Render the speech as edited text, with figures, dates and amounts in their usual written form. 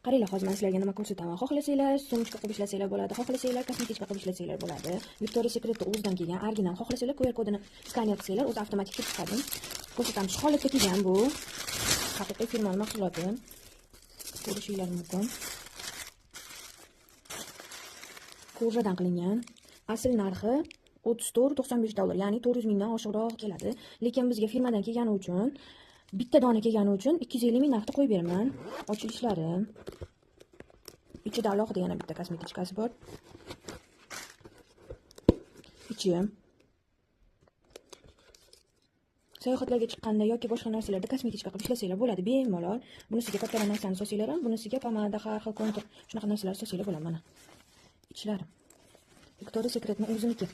Qaranglar, hozir men sizlarga nima ko'rsataman. Xohlasanglar sumka qilib ishlasanglar bo'ladi, xohlasanglar kosmetika qilib ishlasanglar bo'ladi. Victoria's Secret'da o'zidan kelgan original. Xohlasanglar QR kodini skaner qilsanglar, o'zi avtomatik chiqib chiqadi. Ko'rsataman. Shu holatda kelgan bu. Haqiqiy firmaning mahsuloti. Ko'rishingiz mumkin. Ko'rjadan qilingan. Asl narxi $34.95, ya'ni 400 mingdan oshiqroq keladi. Lekin bizga firmadan kelgani uchun, bitta dona kelgani uchun 250 ming narxda qo'yib beraman. Ochilishlari. Ichida alohida yana bitta kosmetichkasi bor. Ichi. Sayohatlarga chiqqanda yoki boshqa narsalarda kosmetichka qilib ishlasanglar bo'ladi, bemalol. Bunisiga katta narsani solsanglar ham, bunisiga pomada, har xil kontur, shunaqa narsalar solsanglar bo'ladi mana. Ichlari. Victoria's Secret'ning o'ziniki.